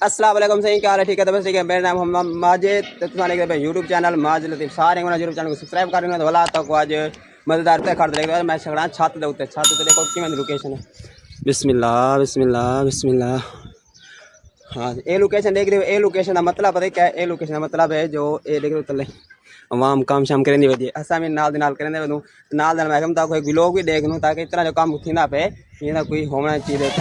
अस्सलाम वालेकुम सही क्या हाल है? ठीक है तो बस ठीक है। मेरा नाम हम माजिद तो तुम्हारे पे यूट्यूब चैनल माजिद लतीफ सारे यूट्यूब चैनल को सब्सक्राइब करना तो वाला तक आज मजेदार पे कर देगा। मैं छगड़ा छत दे उत्ते छत ते देखो कि लोकेशन है। बिस्मिल्लाह बिस्मिल्लाह बिस्मिल्लाह। हाँ ये लोकेशन देख रहे हो। ये लोकेशन का मतलब पता क्या है? ये लोकेशन का मतलब है जो ये देख रहे हो तले आवाम काम शाम करें वे असा भी नाल करें नाल मैं कहूँ कोई व्लॉग भी देख लूँ ताकि इतना जो काम थी ना पे ये ना कोई होना चाहिए।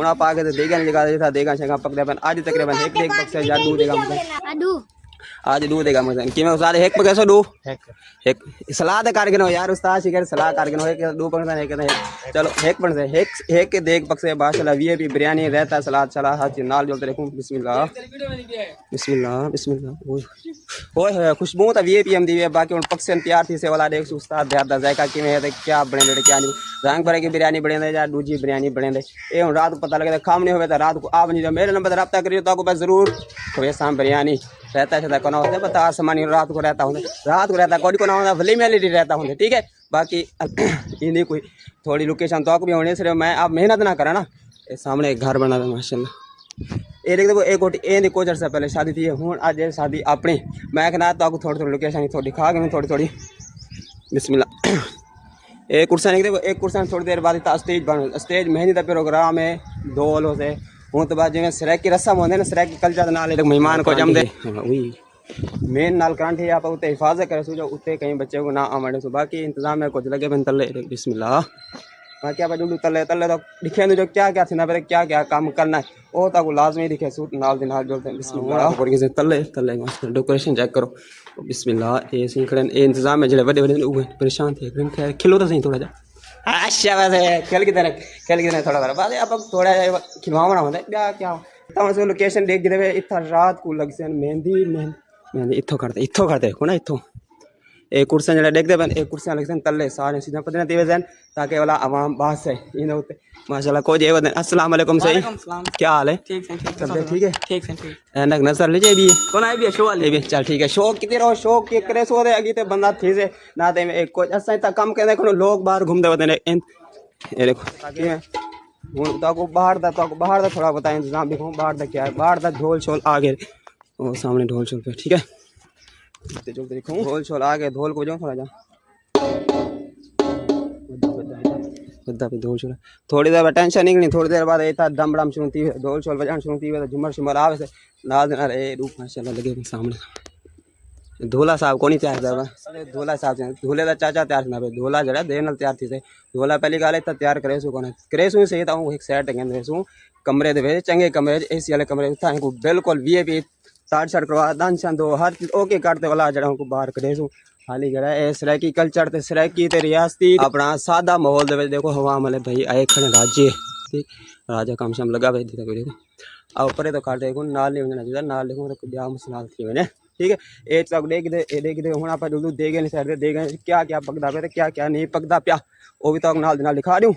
आप आगे तो देगा नहीं जगह देगा शंका पकड़े बन आज तकरीबन एक देख पक्ष या दू देगा मुझे आज दू देगा मुझे कि मैं उस्ताद एक पकड़ सो दू एक सलाह कारगिन हो यार उस्ताद शिकर सलाह कारगिन हो एक दू पकड़ एक चलो एक पकड़ से एक के देख पक्ष माशाल्लाह वीआईपी बिरयानी रहता सलाद सलाह हर चीज नाल जोलते देखूं बिस्मिल्लाह बिस्मिल्लाह बिस्मिल्लाह ओए खुशबू तो वीआईपी हम दी बाकी उन पक्ष तैयार थी से वाला देख उस्ताद दा जायका किवें है क्या बने दे क्या नहीं रंग भरे की बिरयानी बने दे या दूजी बिरयानी बने दे ये हम रात को पता लगे काम नहीं हो रात को आप नहीं मेरे नंबर रब्ता करिए तो आपको बस जरूर कोई शाम बिरयानी रहता है कोना होता है पता आसमानी रात को रहता हूँ कोई कोना होता भले मेलिटी रहता हूँ ठीक है। बाकी इन्हीं कोई थोड़ी लोकेशन तो भी होने सिर्फ मैं आप मेहनत ना करा ना ये सामने एक घर बना था माशाल्लाह ये देख देखो एक कोटी ये कोचर से पहले शादी थी हूँ आज शादी अपनी मैं कहना तो आपको थोड़ी थोड़ी लोकेशन थोड़ी दिखा के थोड़ी थोड़ी बिस्मिल्लाह एक कुर्सा नहीं देखो एक कुर्सा थोड़ी देर बाद स्टेज बन स्टेज मेहंदी का प्रोग्राम है ढोल से हूँ तो बाद जिमें सराय की रस्म होते ना सराय की कल्चर नाल मेहमान को जम दे मेन नाल करांठी आप उत्ते हिफाजत करे सो उत्ते कहीं बच्चे को ना आमड़े सो बाकी इंतजाम है कुछ लगे बन तले बिस्मिल्लाह बाकी आप जो तले तले तो दिखे जो क्या क्या थी ना पहले क्या क्या काम करना है वो तो लाजमी दिखे सूट नाल नाल जोड़ते बिस्मिल्लाह तले तले डेकोरेशन चेक करो बिस्मिल्लाह ये सी खड़े ये इंतजाम है जो बड़े बड़े परेशान थे खैर खिलो तो सही थोड़ा जा अच्छा वैसे खेल की तरह थोड़ा थोड़ा बाद आप थोड़ा खिलवाना होता है क्या क्या तो लोकेशन देख गिरे इतना रात को लग से मेहंदी मेहंदी इत्थों करते को ना इत्थों एक कुर्सियाँ जरा देखते बन एक कुर्सियाँ लगते तले सारे सीधा पता नहीं वजन ताकि वाला आवाम बात से इन होते माशाल्लाह को जे वदन अस्सलाम वालेकुम सही क्या हाल है? ठीक है ठीक है एनक नजर लीजिए भी कौन है भी शो वाले भी चल ठीक है शो कितने रहो शो के करे सो दे अगी ते बंदा थी से ना दे एक कोई ऐसा तक कम कहने को लोग बाहर घूमते वदन ये देखो ताकि हूं तो बाहर दा थोड़ा बताएं इंतजाम देखो बाहर दा क्या है बाहर दा ढोल छोल आगे वो सामने ढोल छोल पे ठीक है चलते देखो ढोल छोल आगे ढोल को जाओ थोड़ा जा ढोल छोल थोड़ी देर टेंशन नहीं थोड़ी देर बाद इतना दम बड़म शुरू थी ढोल छोल बजाना शुरू थी झुमर शुमर आवे से नाल दिन रे रूप माशाल्लाह लगे सामने धोला साहब को नहीं तैयार धोला साहब धोले का चाचा तैयार ना धोला जरा देर नाल तैयार थी धोला पहली गल इतना तैयार करे सो कौन करे सो सही तो एक सैट कहते सू कमरे दे चंगे कमरे एसी वाले कमरे बिल्कुल वीआईपी ताड़ छड़ करवा दान दो हर चीज ओके करते वाला जरा को बाहर करे सू हाली जरा ए सरायकी कल्चर ते सरायकी ते रियासती अपना सादा माहौल दे देखो हवा मले भाई आए खड़े राज्य ठीक राजा काम शाम लगा भाई देखो अब परे तो काट देखो नाल नहीं होना चाहिए नाल देखो तो क्या मसला थी मैंने ठीक है ये तक देख दे हूँ आप दे गए साइड दे गए क्या क्या पकदा पे क्या क्या नहीं पकदा पिया वो भी तो नाल दिखा दूँ